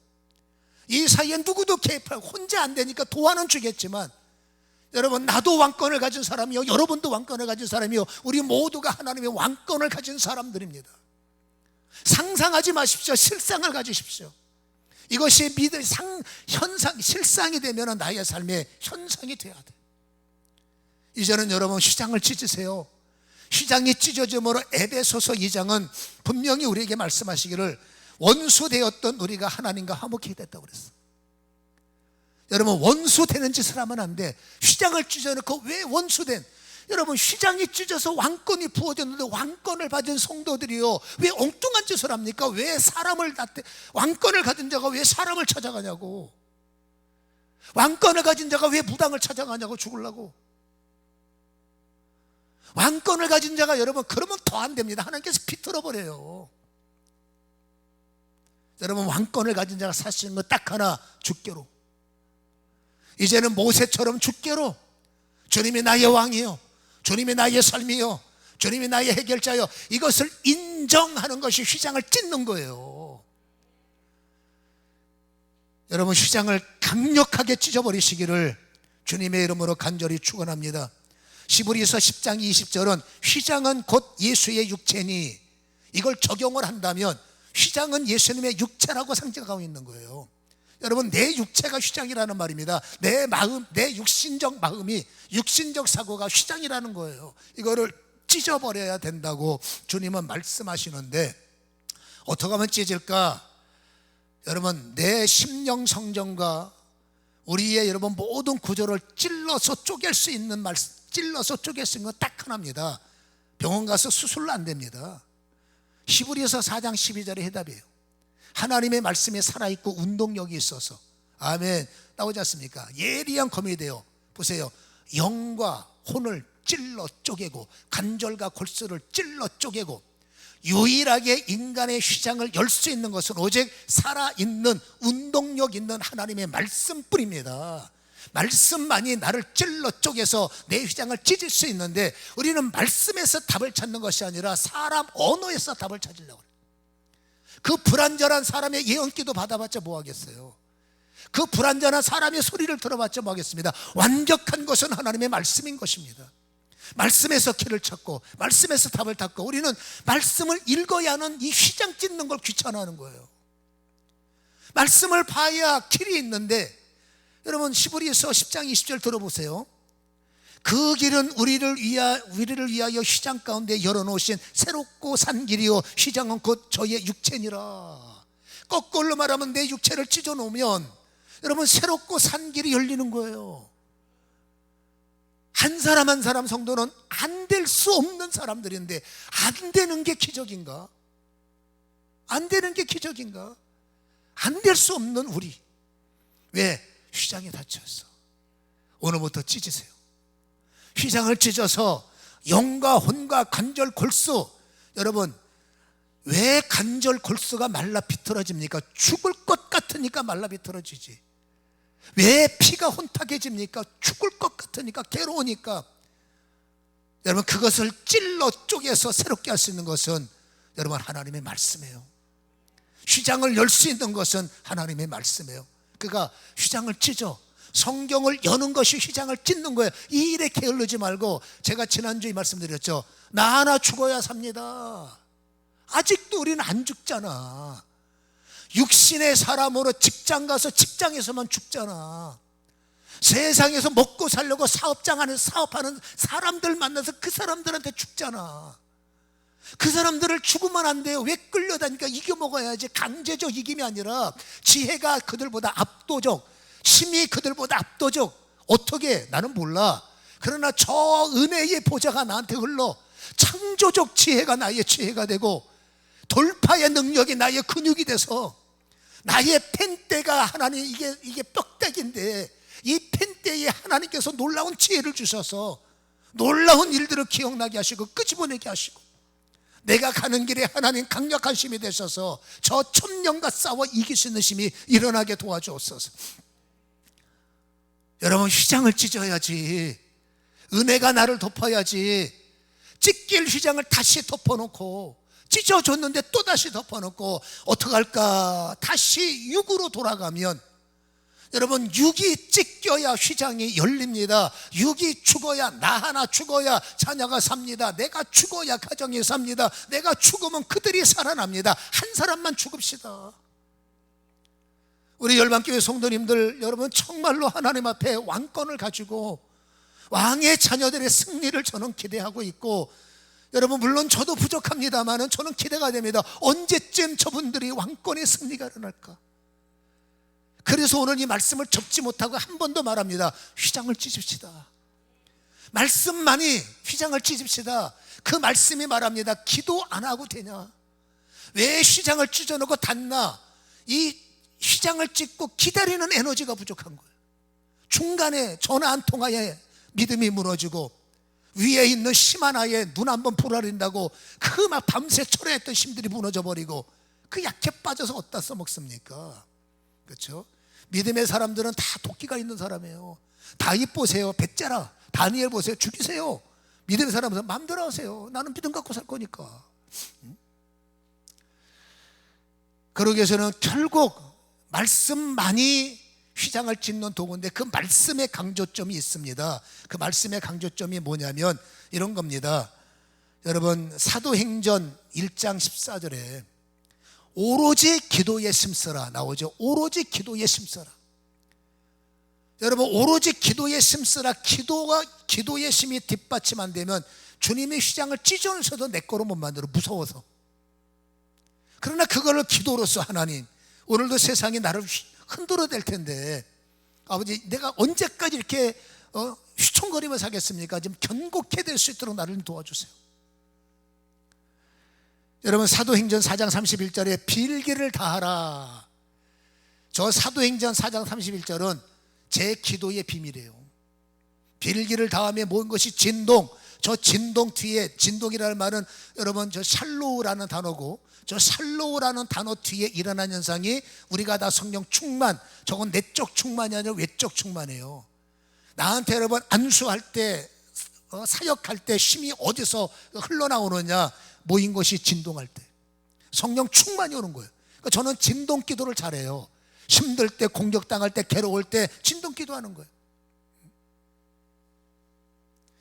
이 사이에 누구도 개입하고, 혼자 안 되니까 도와는 주겠지만, 여러분 나도 왕권을 가진 사람이요, 여러분도 왕권을 가진 사람이요, 우리 모두가 하나님의 왕권을 가진 사람들입니다. 상상하지 마십시오. 실상을 가지십시오. 이것이 믿을 현상, 실상이 되면 나의 삶의 현상이 되어야 돼. 이제는 여러분 휘장을 찢으세요. 휘장이 찢어짐으로 에베소서 2장은 분명히 우리에게 말씀하시기를 원수되었던 우리가 하나님과 화목하게 됐다고 그랬어. 여러분, 원수 되는 짓을 하면 안 돼. 휘장을 찢어놓고 왜 원수된, 여러분 휘장이 찢어서 왕권이 부어졌는데 왕권을 받은 성도들이요 왜 엉뚱한 짓을 합니까? 왜 사람을 왕권을 가진 자가 왜 사람을 찾아가냐고, 왕권을 가진 자가 왜 무당을 찾아가냐고, 죽으려고. 왕권을 가진 자가 여러분 그러면 더 안 됩니다. 하나님께서 비틀어버려요. 여러분, 왕권을 가진 자가 살 수 있는 건 딱 하나, 주께로. 이제는 모세처럼 주께로, 주님이 나의 왕이요, 주님이 나의 삶이요, 주님이 나의 해결자요, 이것을 인정하는 것이 휘장을 찢는 거예요. 여러분, 휘장을 강력하게 찢어버리시기를 주님의 이름으로 간절히 축원합니다. 히브리서 10장 20절은 휘장은 곧 예수의 육체니, 이걸 적용을 한다면 휘장은 예수님의 육체라고 상징하고 있는 거예요. 여러분, 내 육체가 휘장이라는 말입니다. 내 마음, 내 육신적 마음이, 육신적 사고가 휘장이라는 거예요. 이거를 찢어버려야 된다고 주님은 말씀하시는데, 어떻게 하면 찢을까? 여러분, 내 심령 성정과 우리의 여러분 모든 구조를 찔러서 쪼갤 수 있는 말씀, 찔러서 쪼갤 수 있는 건 딱 하나입니다. 병원 가서 수술로 안 됩니다. 히브리서 4장 12절의 해답이에요. 하나님의 말씀에 살아있고 운동력이 있어서, 아멘, 나오지 않습니까? 예리한 검이 되어, 보세요, 영과 혼을 찔러 쪼개고 관절과 골수를 찔러 쪼개고, 유일하게 인간의 휘장을 열 수 있는 것은 오직 살아있는 운동력 있는 하나님의 말씀뿐입니다. 말씀만이 나를 찔러 쪼개서 내 휘장을 찢을 수 있는데, 우리는 말씀에서 답을 찾는 것이 아니라 사람 언어에서 답을 찾으려고 해요. 그 불완전한 사람의 예언기도 받아봤자 뭐 하겠어요? 그 불완전한 사람의 소리를 들어봤자 뭐 하겠습니다? 완벽한 것은 하나님의 말씀인 것입니다. 말씀에서 길을 찾고 말씀에서 답을 찾고, 우리는 말씀을 읽어야 하는 이 휘장 찢는 걸 귀찮아하는 거예요. 말씀을 봐야 길이 있는데, 여러분 히브리서 10장 20절 들어보세요. 그 길은 우리를 위하여 휘장 가운데 열어놓으신 새롭고 산 길이요 휘장은 곧 저의 육체니라. 거꾸로 말하면 내 육체를 찢어놓으면 여러분 새롭고 산 길이 열리는 거예요. 한 사람 한 사람 성도는 안 될 수 없는 사람들인데 안 되는 게 기적인가? 안 되는 게 기적인가? 안 될 수 없는 우리. 왜? 휘장에 닫혀있어. 오늘부터 찢으세요. 휘장을 찢어서 영과 혼과 관절 골수. 여러분, 왜 관절 골수가 말라 비틀어집니까? 죽을 것 같으니까 말라 비틀어지지. 왜 피가 혼탁해집니까? 죽을 것 같으니까, 괴로우니까. 여러분, 그것을 찔러 쪼개서 새롭게 할 수 있는 것은 여러분 하나님의 말씀이에요. 휘장을 열 수 있는 것은 하나님의 말씀이에요. 그가 휘장을 찢어 성경을 여는 것이 휘장을 찢는 거예요. 이 일에 게을르지 말고, 제가 지난주에 말씀드렸죠. 나 하나 죽어야 삽니다. 아직도 우리는 안 죽잖아. 육신의 사람으로 직장 가서 직장에서만 죽잖아. 세상에서 먹고 살려고 사업장 안에서 사업하는 사람들 만나서 그 사람들한테 죽잖아. 그 사람들을 죽으면 안 돼요. 왜 끌려다니까? 이겨먹어야지. 강제적 이김이 아니라 지혜가 그들보다 압도적, 힘이 그들보다 압도적. 어떻게? 나는 몰라. 그러나 저 은혜의 보좌가 나한테 흘러 창조적 지혜가 나의 지혜가 되고 돌파의 능력이 나의 근육이 돼서 나의 펜대가 하나님, 이게 뼈대기인데 이 펜대에 하나님께서 놀라운 지혜를 주셔서 놀라운 일들을 기억나게 하시고 끄집어내게 하시고 내가 가는 길에 하나님 강력한 힘이 되셔서 저 천년과 싸워 이길 수 있는 힘이 일어나게 도와주옵소서. 여러분, 휘장을 찢어야지. 은혜가 나를 덮어야지. 찢길 휘장을 다시 덮어놓고 찢어줬는데 또다시 덮어놓고 어떡할까? 다시 육으로 돌아가면 여러분, 육이 찢겨야 휘장이 열립니다. 육이 죽어야 나 하나 죽어야 자녀가 삽니다. 내가 죽어야 가정이 삽니다. 내가 죽으면 그들이 살아납니다. 한 사람만 죽읍시다. 우리 열방교회 성도님들, 여러분 정말로 하나님 앞에 왕권을 가지고 왕의 자녀들의 승리를 저는 기대하고 있고, 여러분 물론 저도 부족합니다만 저는 기대가 됩니다. 언제쯤 저분들이 왕권의 승리가 일어날까? 그래서 오늘 이 말씀을 접지 못하고 한 번 더 말합니다. 휘장을 찢읍시다. 말씀만이 휘장을 찢읍시다. 그 말씀이 말합니다. 기도 안 하고 되냐? 왜 휘장을 찢어놓고 닫나? 이 휘장을 찢고 기다리는 에너지가 부족한 거예요. 중간에 전화 한 통화에 믿음이 무너지고 위에 있는 심 하나에 눈 한번 부라린다고 그 막 밤새 철회했던 힘들이 무너져 버리고 그 약해 빠져서 어디다 써먹습니까? 그렇죠? 믿음의 사람들은 다 도끼가 있는 사람이에요. 다윗 보세요. 배째라. 다니엘 보세요. 죽이세요. 믿음의 사람은 마음대로 하세요. 나는 믿음 갖고 살 거니까. 그러기 위해서는 결국 말씀만이 휘장을 찢는 도구인데 그 말씀의 강조점이 있습니다. 그 말씀의 강조점이 뭐냐면 이런 겁니다. 여러분, 사도행전 1장 14절에 오로지 기도에 힘써라 나오죠. 오로지 기도에 힘써라. 여러분, 오로지 기도에 힘쓰라. 기도의 힘이 뒷받침 안 되면 주님의 휘장을 찢어서도 내 거로 못 만들어. 무서워서. 그러나 그거를 기도로서 하나님, 오늘도 세상이 나를 흔들어 댈 텐데 아버지, 내가 언제까지 이렇게 휘청거리며 사겠습니까? 좀 견고케 될 수 있도록 나를 도와주세요. 여러분, 사도행전 4장 31절에 빌기를 다하라. 저 사도행전 4장 31절은 제 기도의 비밀이에요. 빌기를 다하며 모은 것이 진동. 저 진동 뒤에, 진동이라는 말은 여러분 저 샬로우라는 단어고, 저 샬로우라는 단어 뒤에 일어난 현상이 우리가 다 성령 충만, 저건 내적 충만이 아니라 외적 충만이에요. 나한테 여러분 안수할 때, 사역할 때 힘이 어디서 흘러나오느냐? 모인 것이 진동할 때 성령 충만이 오는 거예요. 그러니까 저는 진동 기도를 잘해요. 힘들 때, 공격당할 때, 괴로울 때 진동 기도하는 거예요.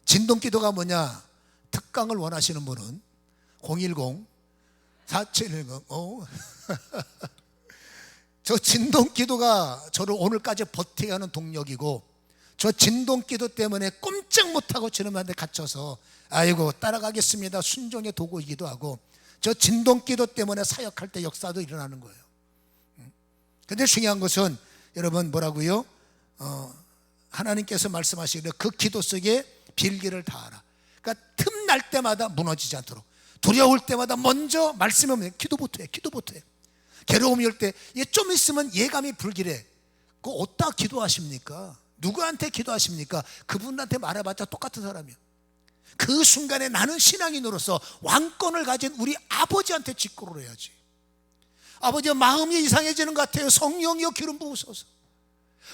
진동 기도가 뭐냐? 특강을 원하시는 분은 010-4710 저 진동 기도가 저를 오늘까지 버티게 하는 동력이고, 저 진동 기도 때문에 꼼짝 못하고 주님한테 갇혀서 아이고 따라가겠습니다 순종의 도구이기도 하고, 저 진동 기도 때문에 사역할 때 역사도 일어나는 거예요. 근데 중요한 것은 여러분 뭐라고요? 하나님께서 말씀하시기를 그 기도 속에 빌기를 다하라. 그러니까 틈날 때마다 무너지지 않도록, 두려울 때마다 먼저 말씀이 오면 기도부터 해. 괴로움이 올 때 좀 있으면 예감이 불길해. 그거 어디다 기도하십니까? 누구한테 기도하십니까? 그분한테 말해봤자 똑같은 사람이야. 그 순간에 나는 신앙인으로서 왕권을 가진 우리 아버지한테 직고를 해야지. 아버지 마음이 이상해지는 것 같아요. 성령이여 기름 부으소서.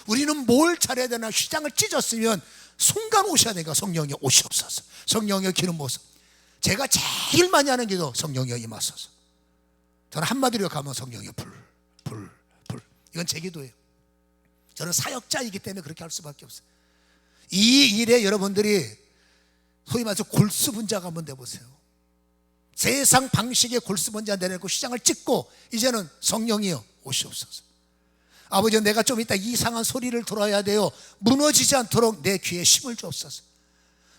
우리는 뭘 잘해야 되나? 휘장을 찢었으면 순간 오셔야 되니까 성령이여 오시옵소서. 성령이여 기름 부으소서. 제가 제일 많이 하는 기도, 성령이여 임하소서. 저는 한마디로 가면 성령이여 불. 이건 제 기도예요. 저는 사역자이기 때문에 그렇게 할 수밖에 없어요. 이 일에 여러분들이 소위 말해서 골수분자가 한번 돼보세요. 세상 방식의 골수분자 내려놓고 시장을 찍고 이제는 성령이여 오시옵소서. 아버지 내가 좀 이따 이상한 소리를 들어야 돼요. 무너지지 않도록 내 귀에 힘을 주옵소서.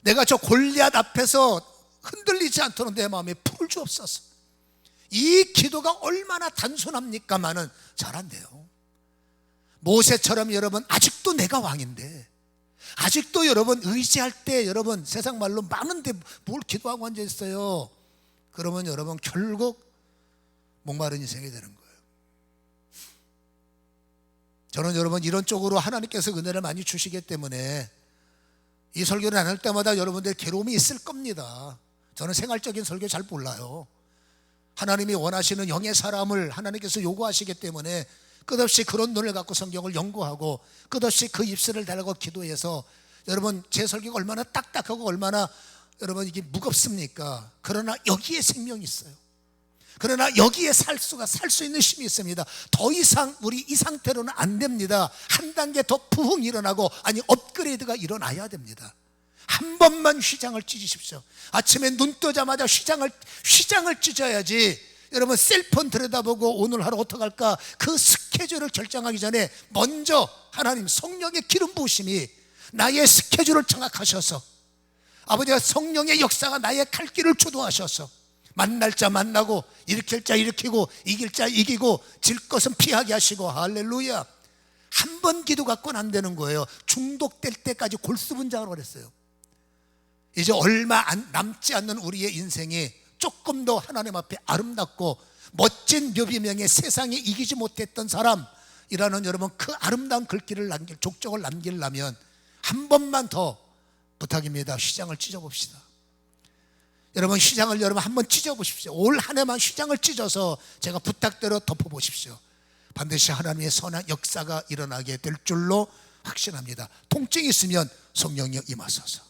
내가 저 골리앗 앞에서 흔들리지 않도록 내 마음에 풀을 주옵소서. 이 기도가 얼마나 단순합니까마는 잘 안 돼요. 모세처럼 여러분 아직도 내가 왕인데, 아직도 여러분 의지할 때 여러분 세상 말로 많은데 뭘 기도하고 앉아있어요. 그러면 여러분 결국 목마른 인생이 되는 거예요. 저는 여러분 이런 쪽으로 하나님께서 은혜를 많이 주시기 때문에 이 설교를 안 할 때마다 여러분들 괴로움이 있을 겁니다. 저는 생활적인 설교 잘 몰라요. 하나님이 원하시는 영의 사람을 하나님께서 요구하시기 때문에 끝없이 그런 눈을 갖고 성경을 연구하고 끝없이 그 입술을 달고 기도해서, 여러분 제 설교가 얼마나 딱딱하고 얼마나 여러분 이게 무겁습니까? 그러나 여기에 생명이 있어요. 그러나 여기에 살 수 있는 힘이 있습니다. 더 이상 우리 이 상태로는 안 됩니다. 한 단계 더 부흥 일어나고, 아니 업그레이드가 일어나야 됩니다. 한 번만 휘장을 찢으십시오. 아침에 눈 뜨자마자 휘장을 찢어야지. 여러분 셀폰 들여다보고 오늘 하루 어떡할까 그 스케줄을 결정하기 전에 먼저 하나님 성령의 기름 부으심이 나의 스케줄을 장악하셔서, 아버지가 성령의 역사가 나의 갈 길을 주도하셔서 만날 자 만나고 일으킬 자 일으키고 이길 자 이기고 질 것은 피하게 하시고, 할렐루야. 한 번 기도 갖고는 안 되는 거예요. 중독될 때까지 골수분자라고 그랬어요. 이제 얼마 남지 않는 우리의 인생이 조금 더 하나님 앞에 아름답고 멋진 묘비명에 세상에 이기지 못했던 사람이라는 여러분 그 아름다운 글귀를 족적을 남기려면 한 번만 더 부탁입니다. 휘장을 찢어봅시다. 여러분 휘장을 여러분 한번 찢어보십시오. 올 한 해만 휘장을 찢어서 제가 부탁대로 덮어보십시오. 반드시 하나님의 선한 역사가 일어나게 될 줄로 확신합니다. 통증이 있으면 성령이여 임하소서.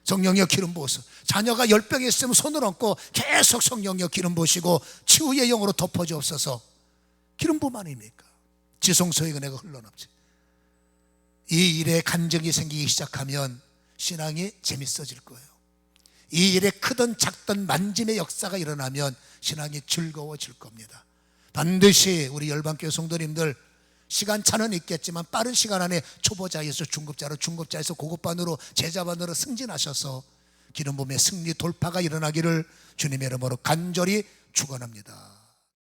성령이여 기름 부어서, 자녀가 열병이 있으면 손을 얹고 계속 성령이여 기름 부으시고 치유의 영으로 덮어주옵소서. 기름 부음 아닙니까? 지성소의 은혜가 흘러넘치. 이 일에 간증이 생기기 시작하면 신앙이 재밌어질 거예요. 이 일에 크든 작든 만짐의 역사가 일어나면 신앙이 즐거워질 겁니다. 반드시 우리 열방교회 성도님들 시간차는 있겠지만 빠른 시간 안에 초보자에서 중급자로, 중급자에서 고급반으로, 제자반으로 승진하셔서 기름 부음의 승리 돌파가 일어나기를 주님의 이름으로 간절히 축원합니다.